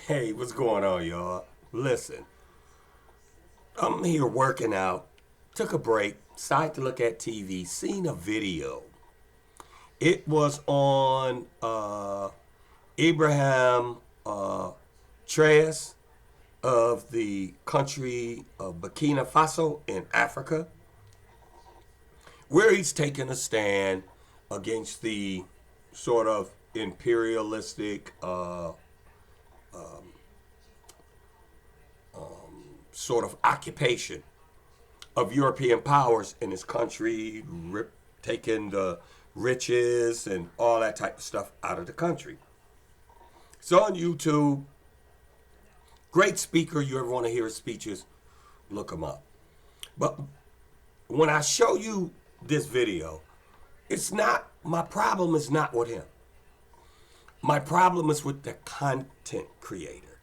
Hey, what's going on, y'all? Listen, I'm here working out, took a break, decided to look at TV, seen a video. It was on Abraham Trace of the country of Burkina Faso in Africa, where he's taking a stand against the sort of imperialistic sort of occupation of European powers in his country, taking the riches and all that type of stuff out of the country. It's on YouTube. Great speaker. You ever want to hear his speeches, look him up. But when I show you this video, it's not, my problem is not with him. My problem is with the content creator.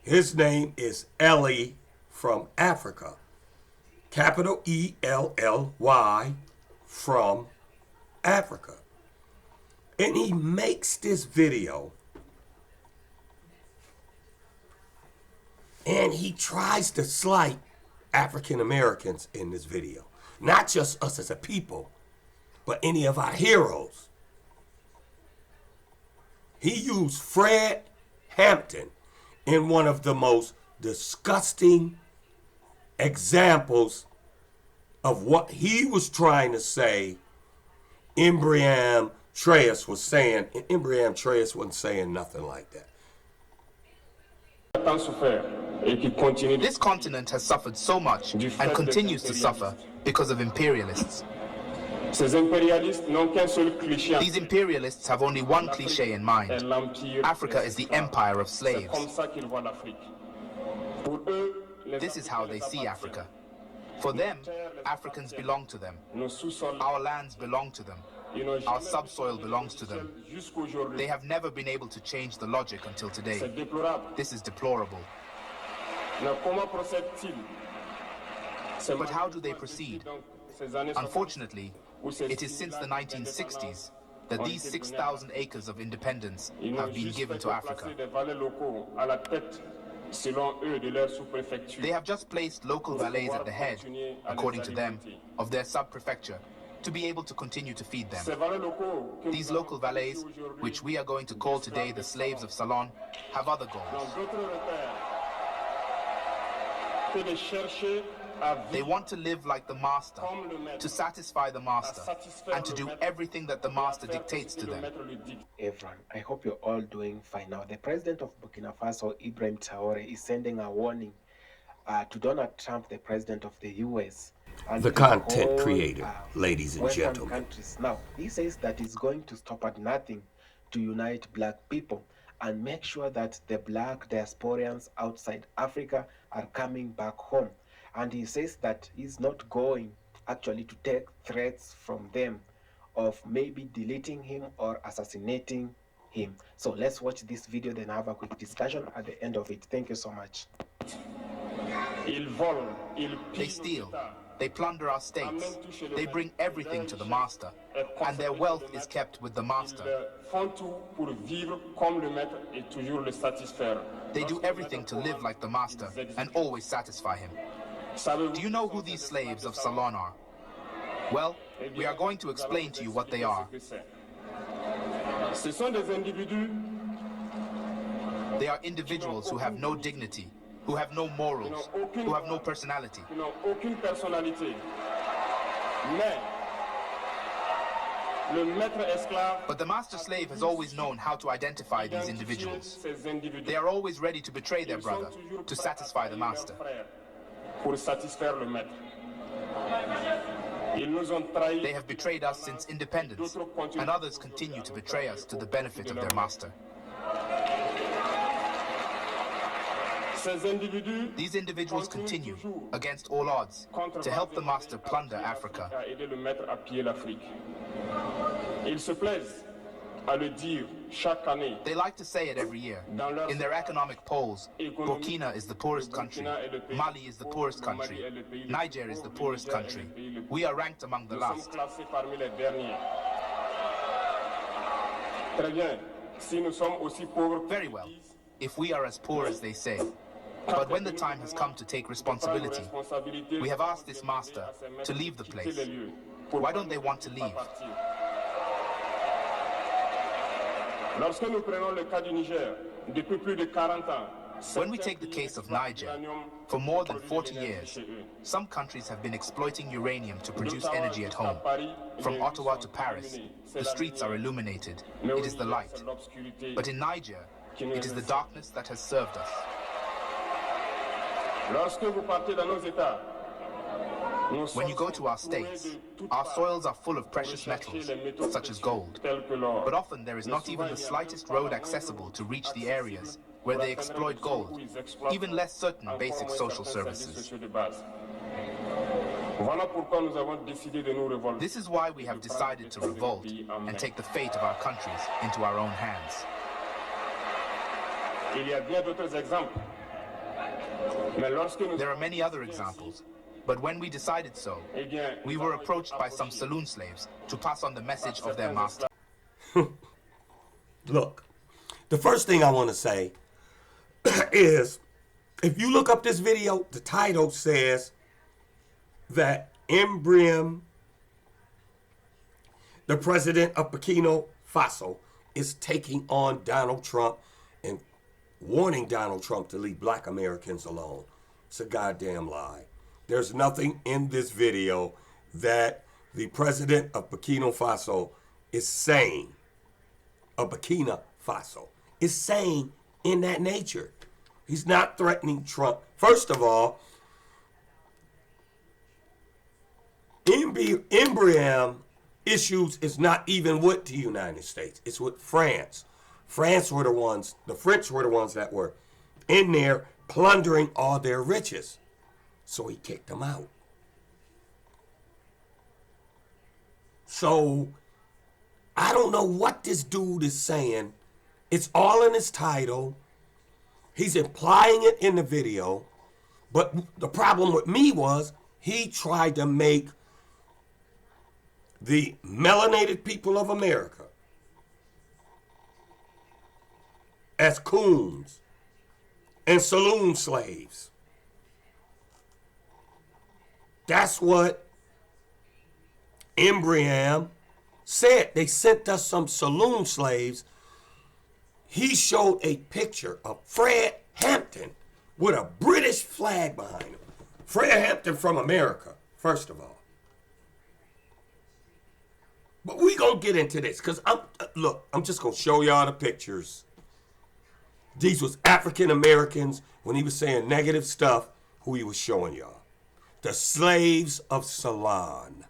His name is Ellie from Africa. Capital ELLY from Africa. And he makes this video and he tries to slight African Americans in this video. Not just us as a people, but any of our heroes. He used Fred Hampton in one of the most disgusting examples of what he was trying to say Abraham Trace was saying, and Abraham Trace wasn't saying nothing like that. This continent has suffered so much and continues to suffer because of imperialists. These imperialists have only one cliché in mind. Africa is the empire of slaves. This is how they see Africa. For them, Africans belong to them. Our lands belong to them. Our subsoil belongs to them. They have never been able to change the logic until today. This is deplorable. But how do they proceed? Unfortunately, it is since the 1960s that these 6,000 acres of independence have been given to Africa. They have just placed local valets at the head, according to them, of their sub-prefecture to be able to continue to feed them. These local valets, which we are going to call today the slaves of Salon, have other goals. They want to live like the master, to satisfy the master, and to do everything that the master dictates to them. Everyone, I hope you're all doing fine. Now, the president of Burkina Faso, Ibrahim Traore, is sending a warning to Donald Trump, the president of the US. And The content creator, ladies and Western gentlemen. countries. Now, he says that he's going to stop at nothing to unite black people and make sure that the black diasporans outside Africa are coming back home. And he says that he's not going actually to take threats from them of maybe deleting him or assassinating him. So let's watch this video, then have a quick discussion at the end of it. Thank you so much. They steal, they plunder our states, they bring everything to the master, and their wealth is kept with the master. They do everything to live like the master and always satisfy him. Do you know who these slaves of Salon are? Well, we are going to explain to you what they are. They are individuals who have no dignity, who have no morals, who have no personality. But the master slave has always known how to identify these individuals. They are always ready to betray their brother to satisfy the master. They have betrayed us since independence, and others continue to betray us to the benefit of their master. These individuals continue, against all odds, to help the master plunder Africa. They like to say it every year. In their economic polls, Burkina is the poorest country, Mali is the poorest country, Niger is the poorest country. We are ranked among the last. Very well. if we are as poor as they say. But when the time has come to take responsibility, we have asked this master to leave the place. Why don't they want to leave? When we take the case of Niger, for more than 40 years, some countries have been exploiting uranium to produce energy at home. From Ottawa to Paris, the streets are illuminated. It is the light. But in Niger, it is the darkness that has served us. When you go to our states, our soils are full of precious metals, such as gold. But often there is not even the slightest road accessible to reach the areas where they exploit gold, even less certain basic social services. This is why we have decided to revolt and take the fate of our countries into our own hands. There are many other examples, but when we decided so, we were approached by some saloon slaves to pass on the message of their master. Look, the first thing I want to say is, if you look up this video, the title says that Ibrahim, the president of Burkina Faso, is taking on Donald Trump and warning Donald Trump to leave Black Americans alone. It's a goddamn lie. There's nothing in this video that the president of Burkina Faso is saying, Burkina Faso is saying in that nature. He's not threatening Trump. First of all, Ibrahim issues is not even with the United States. It's with France. France were the ones, the French were the ones that were in there plundering all their riches. So he kicked them out. So I don't know what this dude is saying. It's all in his title. He's implying it in the video. But the problem with me was he tried to make the melanated people of America as coons and saloon slaves. That's what Ibrahim said. They sent us some saloon slaves. He showed a picture of Fred Hampton with a British flag behind him. Fred Hampton from America, first of all. But we gonna get into this, because I'm just gonna show y'all the pictures. These was African Americans when he was saying negative stuff, who he was showing y'all. The slaves of Ceylon.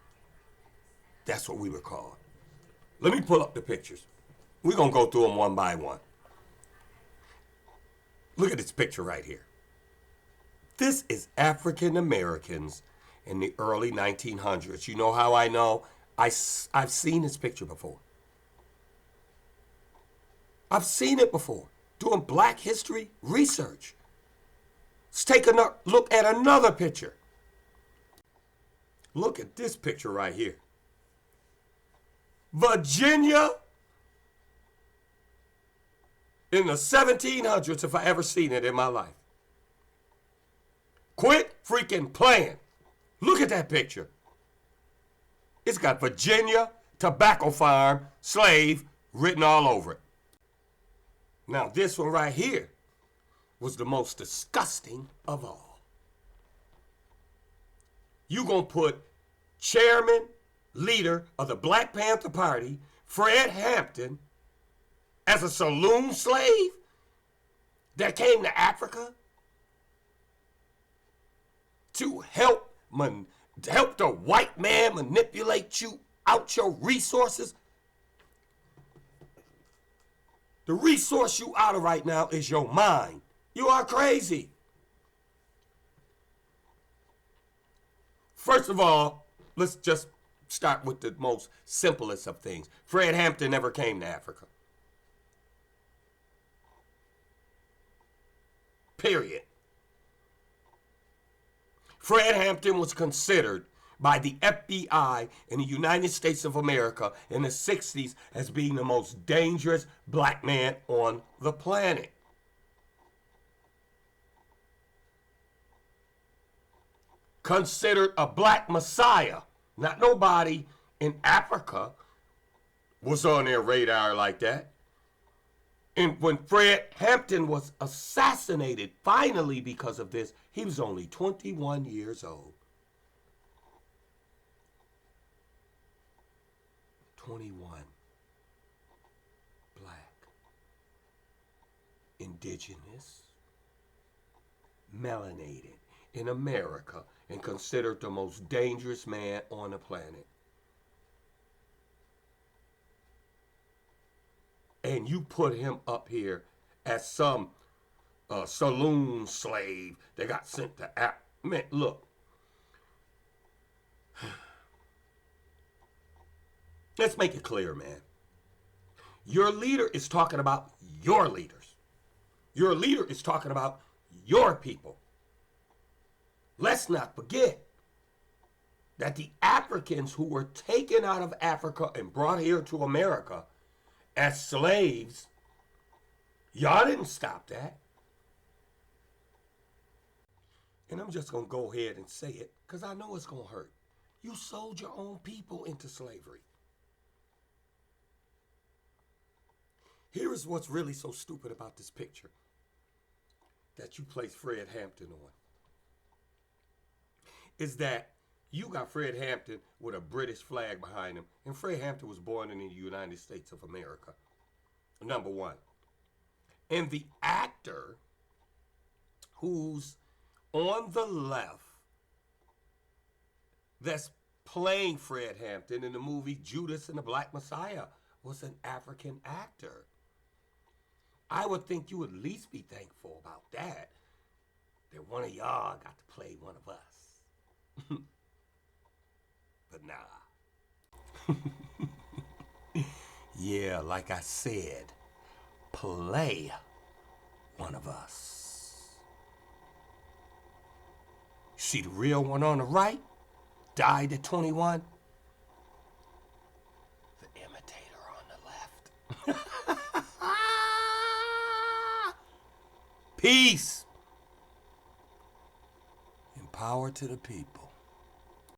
That's what we were called. Let me pull up the pictures. We're gonna go through them one by one. Look at this picture right here. This is African Americans in the early 1900s. You know how I know? I've seen this picture before. I've seen it before, doing Black history research. Let's take a look at another picture. Look at this picture right here. Virginia in the 1700s, if I ever seen it in my life. Quit freaking playing. Look at that picture. It's got Virginia Tobacco Farm Slave written all over it. Now this one right here was the most disgusting of all. You gonna put chairman, leader of the Black Panther Party, Fred Hampton, as a saloon slave that came to Africa to help the white man manipulate you out your resources. The resource you out of right now is your mind. You are crazy. First of all, let's just start with the most simplest of things. Fred Hampton never came to Africa. Period. Fred Hampton was considered by the FBI in the United States of America in the 60s as being the most dangerous black man on the planet. considered a black messiah. Not nobody in Africa was on their radar like that. And when Fred Hampton was assassinated, finally because of this, he was only 21 years old. 21. Black. Indigenous. Melanated in America and considered the most dangerous man on the planet. And you put him up here as some saloon slave that got sent to man, look. Let's make it clear, man. Your leader is talking about your leaders. Your leader is talking about your people. Let's not forget that the Africans who were taken out of Africa and brought here to America as slaves, y'all didn't stop that. And I'm just going to go ahead and say it because I know it's going to hurt. You sold your own people into slavery. Here is what's really so stupid about this picture that you placed Fred Hampton on. Is that you got Fred Hampton with a British flag behind him, and Fred Hampton was born in the United States of America, number one. And the actor who's on the left that's playing Fred Hampton in the movie Judas and the Black Messiah was an African actor. I would think you would at least be thankful about that one of y'all got to play one of us. But nah. Yeah, like I said, play one of us. See the real one on the right? Died at 21. The imitator on the left. Peace. And power to the people.